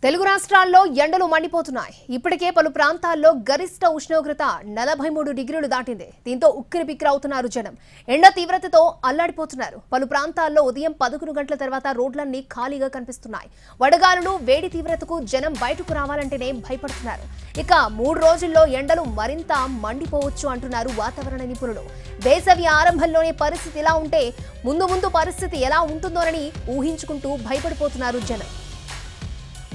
తెలుగు రాష్ట్రాల్లో ఎండలు మండిపోతున్నాయి. ఇప్పటికే పలు ప్రాంతాల్లో గరిష్ట ఉష్ణోగ్రత 43 డిగ్రీలు దాటింది. దీంతో ఉక్కిరిబిక్కిరవుతున్నారు జనం. ఎండ తీవ్రతతో అల్లాడిపోతున్నారు. పలు ప్రాంతాల్లో ఉదయం 11 గంటల తర్వాత రోడ్లన్నీ ఖాళీగా కనిపిస్తున్నాయి. వడగాలులు, వేడి తీవ్రతకు జనం బయటకు రావాలంటేనే భయపడుతున్నారు. ఇక 3 రోజుల్లో ఎండలు మరింత మండిపోవచ్చు అంటున్నారు వాతావరణ నిపుణులు. వేసవి ఆరంభంలోనే పరిస్థితి ఇలా ఉంటే ముందు పరిస్థితి ఎలా ఉంటుందోనని ఊహించుకుంటూ భయపడిపోతున్నారు జనం.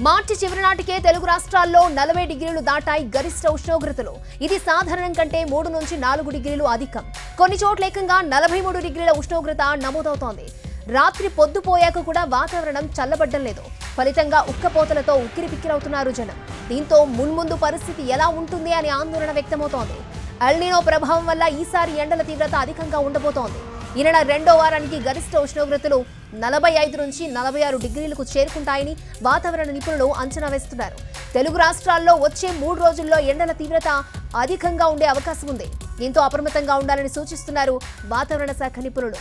మార్చి చివరి నాటికే తెలుగు రాష్ట్రాల్లో 40 డిగ్రీలు దాటాయి గరిష్ట ఉష్ణోగ్రతలు. ఇది సాధారణం కంటే 3 నుంచి 4 డిగ్రీలు అధికం. కొన్ని చోట్ల ఏకంగా 43 డిగ్రీల ఉష్ణోగ్రత నమోదవుతోంది. రాత్రి పొద్దుపోయాక కూడా వాతావరణం చల్లబడ్డం లేదు. ఫలితంగా ఉక్కపోతలతో ఉక్కిరిబిక్కిరవుతున్నారు జనం. దీంతో మున్ముందు పరిస్థితి ఎలా ఉంటుంది అని ఆందోళన వ్యక్తమవుతోంది. ఎల్నినో ప్రభావం వల్ల ఈసారి ఎండల తీవ్రత అధికంగా ఉండబోతోంది. ఈ నెల 2వ వారానికి గరిష్ట ఉష్ణోగ్రతలు 45 నుంచి 46 డిగ్రీలకు చేరుకుంటాయని వాతావరణ నిపుణులు అంచనా వేస్తున్నారు. తెలుగు రాష్ట్రాల్లో వచ్చే 3 రోజుల్లో ఎండల తీవ్రత అధికంగా ఉండే అవకాశం ఉంది. దీంతో అప్రమత్తంగా ఉండాలని సూచిస్తున్నారు వాతావరణ శాఖ నిపుణులు.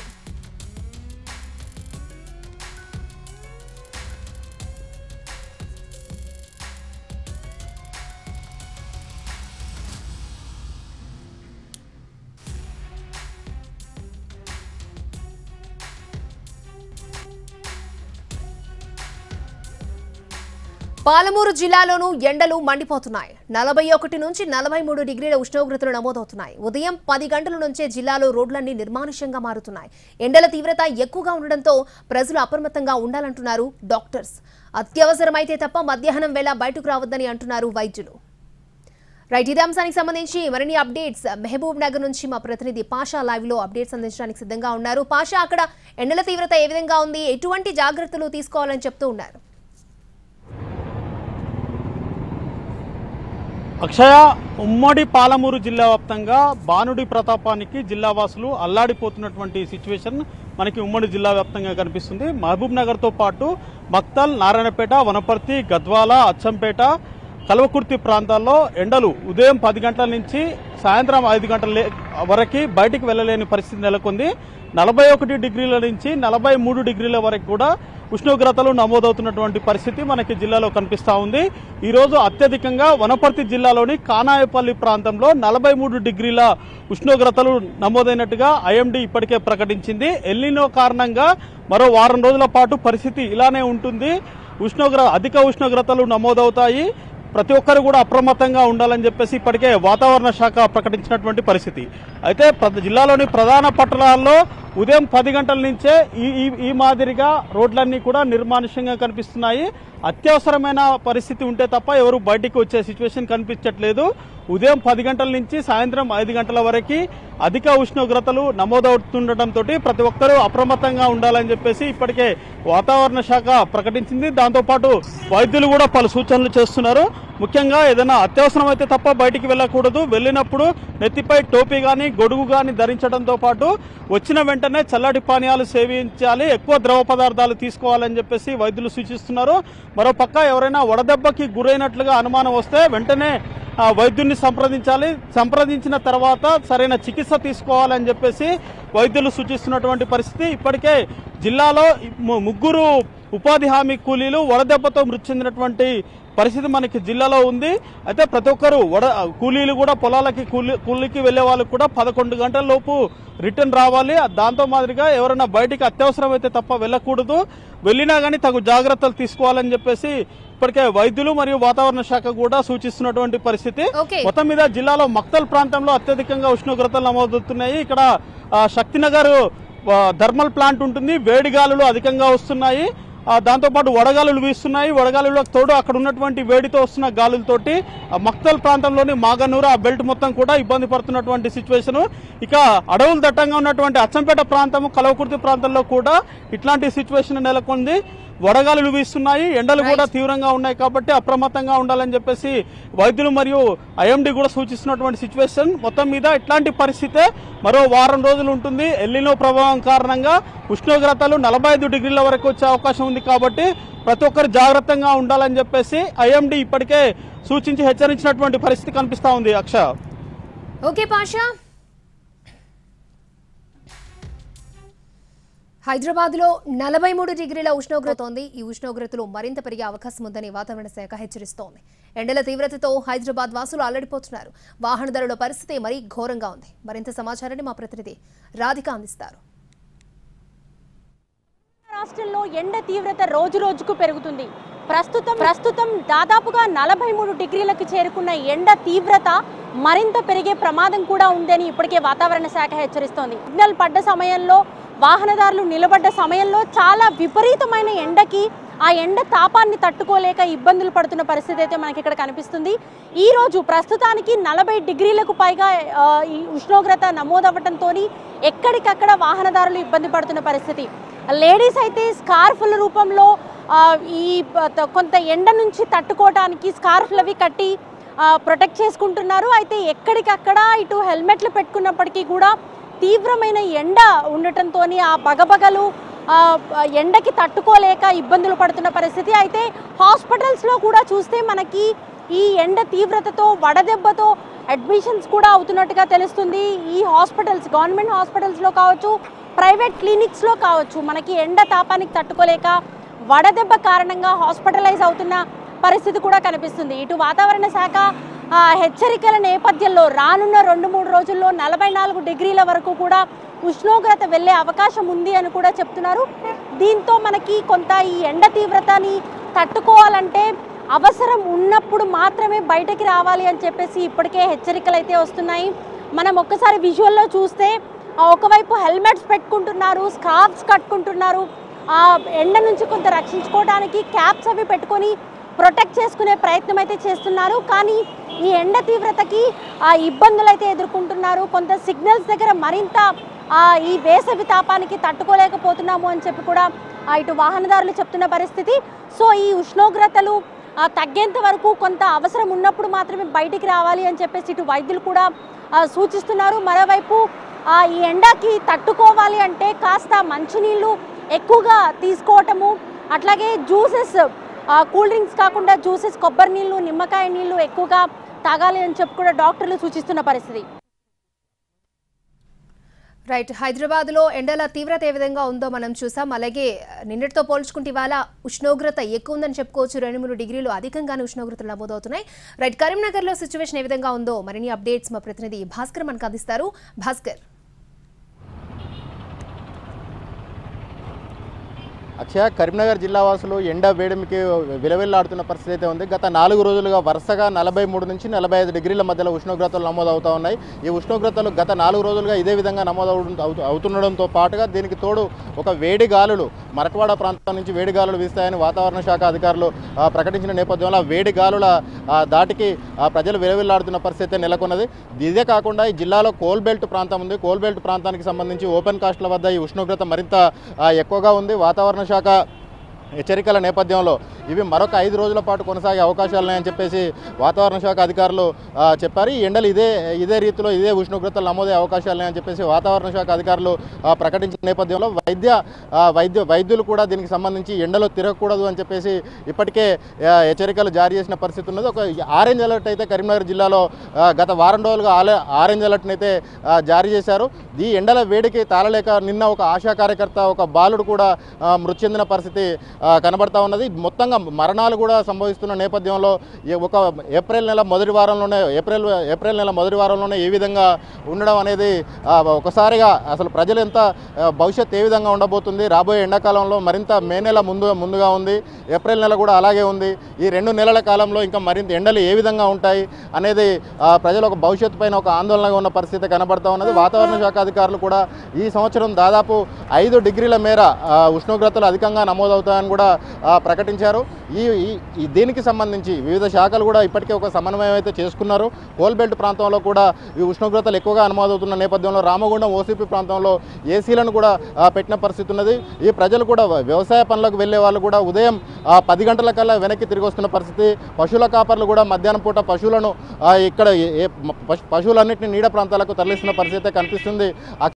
పాలమూరు జిల్లాలోనూ ఎండలు మండిపోతున్నాయి. 41 నుంచి 43 డిగ్రీల ఉష్ణోగ్రతలు నమోదవుతున్నాయి. ఉదయం 10 గంటల నుంచే జిల్లాలో రోడ్లన్నీ నిర్మానుష్యంగా మారుతున్నాయి. ఎండల తీవ్రత ఎక్కువగా ఉండడంతో ప్రజలు అప్రమత్తంగా ఉండాలంటున్నారు డాక్టర్స్. అత్యవసరమైతే తప్ప మధ్యాహ్నం వేళ బయటకు రావద్దని అంటున్నారు వైద్యులు. రైట్, ఇదే అంశానికి సంబంధించి మరిన్ని అప్డేట్స్ మహబూబ్ నగర్ నుంచి మా ప్రతినిధి పాషా లైవ్ లో అప్డేట్స్ అందించడానికి సిద్ధంగా ఉన్నారు. పాషా, అక్కడ ఎండల తీవ్రత ఏ విధంగా ఉంది, ఎటువంటి జాగ్రత్తలు తీసుకోవాలని చెప్తూ ఉన్నారు? అక్షయ, ఉమ్మడి పాలమూరు జిల్లా వ్యాప్తంగా బానుడి ప్రతాపానికి జిల్లావాసులు అల్లాడిపోతున్నటువంటి సిచ్యువేషన్ మనకి ఉమ్మడి జిల్లా వ్యాప్తంగా కనిపిస్తుంది. మహబూబ్ నగర్తో పాటు మక్తల్, నారాయణపేట, వనపర్తి, గద్వాల, అచ్చంపేట, కల్వకుర్తి ప్రాంతాల్లో ఎండలు ఉదయం 10 గంటల నుంచి సాయంత్రం 5 గంటల వరకు బయటికి వెళ్లలేని పరిస్థితి నెలకొంది. 41 డిగ్రీల నుంచి 43 డిగ్రీల వరకు కూడా ఉష్ణోగ్రతలు నమోదవుతున్నటువంటి పరిస్థితి మనకి జిల్లాలో కనిపిస్తా ఉంది. ఈరోజు అత్యధికంగా వనపర్తి జిల్లాలోని కానాయపల్లి ప్రాంతంలో 43 డిగ్రీల ఉష్ణోగ్రతలు నమోదైనట్టుగా ఐఎండీ ఇప్పటికే ప్రకటించింది. ఎల్నినో కారణంగా మరో వారం రోజుల పాటు పరిస్థితి ఇలానే ఉంటుంది. అధిక ఉష్ణోగ్రతలు నమోదవుతాయి. ప్రతి ఒక్కరు కూడా అప్రమత్తంగా ఉండాలని చెప్పేసి ఇప్పటికే వాతావరణ శాఖ ప్రకటించినటువంటి పరిస్థితి. అయితే జిల్లాలోని ప్రధాన పట్టణాల్లో ఉదయం 10 గంటల నుంచే ఈ మాదిరిగా రోడ్లన్నీ కూడా నిర్మానుష్యంగా కనిపిస్తున్నాయి. అత్యవసరమైన పరిస్థితి ఉంటే తప్ప ఎవరు బయటికి వచ్చే సిచ్యువేషన్ కనిపించట్లేదు. ఉదయం 10 గంటల నుంచి సాయంత్రం 5 గంటల వరకు అధిక ఉష్ణోగ్రతలు నమోదవుతుండటంతో ప్రతి ఒక్కరూ అప్రమత్తంగా ఉండాలని చెప్పేసి ఇప్పటికే వాతావరణ శాఖ ప్రకటించింది. దాంతోపాటు వైద్యులు కూడా పలు సూచనలు చేస్తున్నారు. ముఖ్యంగా ఏదైనా అత్యవసరమైతే తప్ప బయటికి వెళ్ళకూడదు. వెళ్ళినప్పుడు నెత్తిపై టోపీ కానీ గొడుగు కానీ ధరించడంతో పాటు వచ్చిన వెంటనే చల్లటి పానీయాలు సేవించాలి, ఎక్కువ ద్రవ పదార్థాలు తీసుకోవాలని చెప్పేసి వైద్యులు సూచిస్తున్నారు. మరోపక్క ఎవరైనా వడదెబ్బకి గురైనట్లుగా అనుమానం వస్తే వెంటనే వైద్యుడిని సంప్రదించాలి. సంప్రదించిన తర్వాత సరైన చికిత్స తీసుకోవాలని చెప్పేసి వైద్యులు సూచిస్తున్నటువంటి పరిస్థితి. ఇప్పటికే జిల్లాలో 3 ఉపాధి హామీ కూలీలు వడదెబ్బతో మృతి చెందినటువంటి పరిస్థితి మనకి జిల్లాలో ఉంది. అయితే ప్రతి ఒక్కరు కూలీలు కూడా పొలాలకి కూలీకి వెళ్లే వాళ్ళకు కూడా 11 గంటల లోపు రిటర్న్ రావాలి. దాంతో మాదిరిగా ఎవరైనా బయటికి అత్యవసరమైతే తప్ప వెళ్ళకూడదు. వెళ్ళినా కానీ తగు జాగ్రత్తలు తీసుకోవాలని చెప్పేసి ఇప్పటికే వైద్యులు మరియు వాతావరణ శాఖ కూడా సూచిస్తున్నటువంటి పరిస్థితి. మొత్తం మీద జిల్లాలో మక్తల్ ప్రాంతంలో అత్యధికంగా ఉష్ణోగ్రతలు నమోదవుతున్నాయి. ఇక్కడ శక్తినగర్ థర్మల్ ప్లాంట్ ఉంటుంది. వేడి గాలులు అధికంగా వస్తున్నాయి. దాంతోపాటు వడగాలులు వీస్తున్నాయి. వడగాలులకు తోడు అక్కడ ఉన్నటువంటి వేడితో వస్తున్న గాలులతోటి మక్తల్ ప్రాంతంలోని మాగనూరు ఆ బెల్ట్ మొత్తం కూడా ఇబ్బంది పడుతున్నటువంటి సిచ్యువేషన్. ఇక అడవులు దట్టంగా ఉన్నటువంటి అచ్చంపేట ప్రాంతము, కల్వకుర్తి ప్రాంతంలో కూడా ఇట్లాంటి సిచ్యువేషన్ నెలకొంది. వడగాలులు వీస్తున్నాయి, ఎండలు కూడా తీవ్రంగా ఉన్నాయి. కాబట్టి అప్రమత్తంగా ఉండాలని చెప్పేసి వైద్యులు మరియు ఐఎండీ కూడా సూచిస్తున్నటువంటి సిచ్యువేషన్. మొత్తం మీద ఇట్లాంటి పరిస్థితే మరో వారం రోజులు ఉంటుంది. ఎల్నినో ప్రభావం కారణంగా ఉష్ణోగ్రతలు 45 డిగ్రీల వరకు వచ్చే అవకాశం ఉంది. కాబట్టి ప్రతి ఒక్కరు జాగ్రత్తగా ఉండాలని చెప్పేసి ఐఎండీ ఇప్పటికే సూచించి హెచ్చరించినటువంటి పరిస్థితి కనిపిస్తా ఉంది. అక్షయ, ఓకే పాషా. హైదరాబాద్లో 43 డిగ్రీల ఉష్ణోగ్రత ఉంది. ఈ ఉష్ణోగ్రతలు మరింత పెరిగే అవకాశం ఉందని వాతావరణ శాఖ హెచ్చరిస్తోంది. ఎండల తీవ్రతతో హైదరాబాద్ వాసులు అల్లడిపోతున్నారు. వాహనదారుల పరిస్థితి మరీ ఘోరంగా ఉంది. మరింత సమాచారాన్ని మా ప్రతినిధి రాధిక అందిస్తారు. రాష్ట్రంలో ఎండ తీవ్రత రోజు రోజుకు పెరుగుతుంది. ప్రస్తుతం దాదాపుగా 43 డిగ్రీలకు చేరుకున్న ఎండ తీవ్రత మరింత పెరిగే ప్రమాదం కూడా ఉందని ఇప్పటికే వాతావరణ శాఖ హెచ్చరిస్తోంది. సిగ్నల్ పడ్డ సమయంలో వాహనదారులు నిలబడ్డ సమయంలో చాలా విపరీతమైన ఎండకి ఆ ఎండ తాపాన్ని తట్టుకోలేక ఇబ్బందులు పడుతున్న పరిస్థితి అయితే మనకి ఇక్కడ కనిపిస్తుంది. ఈ రోజు ప్రస్తుతానికి 40 డిగ్రీలకు పైగా ఈ ఉష్ణోగ్రత నమోదవ్వడంతో ఎక్కడికక్కడ వాహనదారులు ఇబ్బంది పడుతున్న పరిస్థితి. లేడీస్ అయితే స్కార్ఫ్ల రూపంలో ఈ కొంత ఎండ నుంచి తట్టుకోవడానికి స్కార్ఫ్లు అవి కట్టి ప్రొటెక్ట్ చేసుకుంటున్నారు. అయితే ఎక్కడికక్కడ ఇటు హెల్మెట్లు పెట్టుకున్నప్పటికీ కూడా తీవ్రమైన ఎండ ఉండటంతో ఆ బగబగలు ఎండకి తట్టుకోలేక ఇబ్బందులు పడుతున్న పరిస్థితి. అయితే హాస్పిటల్స్లో కూడా చూస్తే మనకి ఈ ఎండ తీవ్రతతో వడదెబ్బతో అడ్మిషన్స్ కూడా అవుతున్నట్టుగా తెలుస్తుంది. ఈ హాస్పిటల్స్ గవర్నమెంట్ హాస్పిటల్స్లో కావచ్చు, ప్రైవేట్ క్లినిక్స్లో కావచ్చు, మనకి ఎండ తాపానికి తట్టుకోలేక వడదెబ్బ కారణంగా హాస్పిటలైజ్ అవుతున్న పరిస్థితి కూడా కనిపిస్తుంది. ఇటు వాతావరణ శాఖ హెచ్చరికల నేపథ్యంలో రానున్న 2-3 రోజుల్లో 44 డిగ్రీల వరకు కూడా ఉష్ణోగ్రత వెళ్ళే అవకాశం ఉంది అని కూడా చెప్తున్నారు. దీంతో మనకి కొంత ఈ ఎండ తీవ్రతని తట్టుకోవాలంటే అవసరం ఉన్నప్పుడు మాత్రమే బయటకి రావాలి అని చెప్పేసి ఇప్పటికే హెచ్చరికలు అయితే వస్తున్నాయి. మనం ఒక్కసారి విజువల్లో చూస్తే ఒకవైపు హెల్మెట్స్ పెట్టుకుంటున్నారు, స్కార్ఫ్స్ కట్టుకుంటున్నారు, ఆ ఎండ నుంచి కొంత రక్షించుకోవడానికి క్యాప్స్ అవి పెట్టుకొని ప్రొటెక్ట్ చేసుకునే ప్రయత్నం అయితే చేస్తున్నారు. కానీ ఈ ఎండ తీవ్రతకి ఇబ్బందులు అయితే ఎదుర్కొంటున్నారు. కొంత సిగ్నల్స్ దగ్గర మరింత ఈ వేసవి తాపానికి తట్టుకోలేకపోతున్నాము అని చెప్పి కూడా ఇటు వాహనదారులు చెప్తున్న పరిస్థితి. సో ఈ ఉష్ణోగ్రతలు తగ్గేంత వరకు కొంత అవసరం ఉన్నప్పుడు మాత్రమే బయటికి రావాలి అని చెప్పేసి ఇటు వైద్యులు కూడా సూచిస్తున్నారు. మరోవైపు ఈ ఎండకి తట్టుకోవాలి అంటే కాస్త మంచినీళ్ళు ఎక్కువగా తీసుకోవటము, అట్లాగే జ్యూసెస్, కూల్ డ్రింక్స్ కాకుండా జ్యూసెస్, కొబ్బరి నీళ్ళు, నిమ్మకాయ నీళ్ళు ఎక్కువగా తాగాలి అని చెప్పి కూడా డాక్టర్లు సూచిస్తున్న పరిస్థితి. రైట్, హైదరాబాద్లో ఎండల తీవ్రత ఏ విధంగా ఉందో మనం చూసాం. అలాగే నిన్నటితో పోల్చుకుంటే ఇవాళ ఉష్ణోగ్రత ఎక్కువ ఉందని చెప్పుకోవచ్చు. 2-3 డిగ్రీలు అధికంగానే ఉష్ణోగ్రతలు నమోదవుతున్నాయి. రైట్, కరీంనగర్లో సిచ్యువేషన్ ఏ విధంగా ఉందో మరిన్ని అప్డేట్స్ మా ప్రతినిధి భాస్కర్ మనకు అందిస్తారు. భాస్కర్. అక్షయ, కరీంనగర్ జిల్లా వాసులు ఎండ వేడిమికి విలవిల్లాడుతున్న పరిస్థితి అయితే ఉంది. గత 4 రోజులుగా వరుసగా 43 నుంచి 45 డిగ్రీల మధ్యలో ఉష్ణోగ్రతలు నమోదవుతూ ఉన్నాయి. ఈ ఉష్ణోగ్రతలు గత 4 రోజులుగా ఇదే విధంగా అవుతుండడంతో పాటుగా దీనికి తోడు ఒక వేడి గాలులు మరకవాడ ప్రాంతం నుంచి వేడి గాలులు వీస్తాయని వాతావరణ శాఖ అధికారులు ప్రకటించిన నేపథ్యంలో వేడి గాలుల దాటికి ప్రజలు విలవిల్లాడుతున్న పరిస్థితి నెలకొన్నది. ఇదే కాకుండా ఈ జిల్లాలో కోల్బెల్ట్ ప్రాంతం ఉంది. కోల్బెల్ట్ ప్రాంతానికి సంబంధించి ఓపెన్ కాస్ట్ల వద్ద ఈ ఉష్ణోగ్రత మరింత ఎక్కువగా ఉంది. వాతావరణ శాఖ హెచ్చరికల నేపథ్యంలో ఇవి మరొక 5 రోజుల పాటు కొనసాగే అవకాశాలున్నాయని చెప్పేసి వాతావరణ శాఖ అధికారులు చెప్పారు. ఈ ఎండలు ఇదే రీతిలో ఇదే ఉష్ణోగ్రతలు నమోదే అవకాశాలున్నాయని చెప్పేసి వాతావరణ శాఖ అధికారులు ప్రకటించిన నేపథ్యంలో వైద్యులు కూడా దీనికి సంబంధించి ఎండలో తిరగకూడదు అని చెప్పేసి ఇప్పటికే హెచ్చరికలు జారీ చేసిన పరిస్థితి ఉన్నది. ఒక ఆరెంజ్ అలర్ట్ అయితే కరీంనగర్ జిల్లాలో గత వారం రోజులుగా ఆరెంజ్ అలర్ట్ని అయితే జారీ చేశారు. ఈ ఎండల వేడికి తాళలేక నిన్న ఒక ఆశా కార్యకర్త, ఒక బాలుడు కూడా మృతి చెందిన పరిస్థితి కనబడతా ఉన్నది. మొత్తంగా మరణాలు కూడా సంభవిస్తున్న నేపథ్యంలో ఒక ఏప్రిల్ నెల మొదటి వారంలోనే ఏ విధంగా ఉండడం అనేది ఒకసారిగా అసలు ప్రజలు ఎంత భవిష్యత్తు ఏ విధంగా ఉండబోతుంది, రాబోయే ఎండాకాలంలో మరింత మే నెల ముందుగా ఉంది, ఏప్రిల్ నెల కూడా అలాగే ఉంది. ఈ 2 నెలల కాలంలో ఇంకా మరింత ఎండలు ఏ విధంగా ఉంటాయి అనేది ప్రజలు ఒక భవిష్యత్తు పైన ఒక ఆందోళనగా ఉన్న పరిస్థితి కనబడతా ఉన్నది. వాతావరణ శాఖ అధికారులు కూడా ఈ సంవత్సరం దాదాపు 5 డిగ్రీల మేర ఉష్ణోగ్రతలు అధికంగా నమోదవుతాయని కూడా ప్రకటించారు. దీనికి సంబంధించి వివిధ శాఖలు కూడా ఇప్పటికే ఒక సమన్వయం అయితే చేసుకున్నారు. కోల్బెల్ట్ ప్రాంతంలో కూడా ఈ ఉష్ణోగ్రతలు ఎక్కువగా నమోదవుతున్న నేపథ్యంలో రామగుండం ఓసీపీ ప్రాంతంలో ఏసీలను కూడా పెట్టిన పరిస్థితి ఉన్నది. ఈ ప్రజలు కూడా వ్యవసాయ పనులకు వెళ్లే వాళ్ళు కూడా ఉదయం 10 గంటల కల్లా వెనక్కి తిరిగి వస్తున్న పరిస్థితి. పశువుల కాపర్లు కూడా మధ్యాహ్నం పూట పశువులన్నింటినీ నీడ ప్రాంతాలకు తరలిస్తున్న పరిస్థితి కనిపిస్తుంది.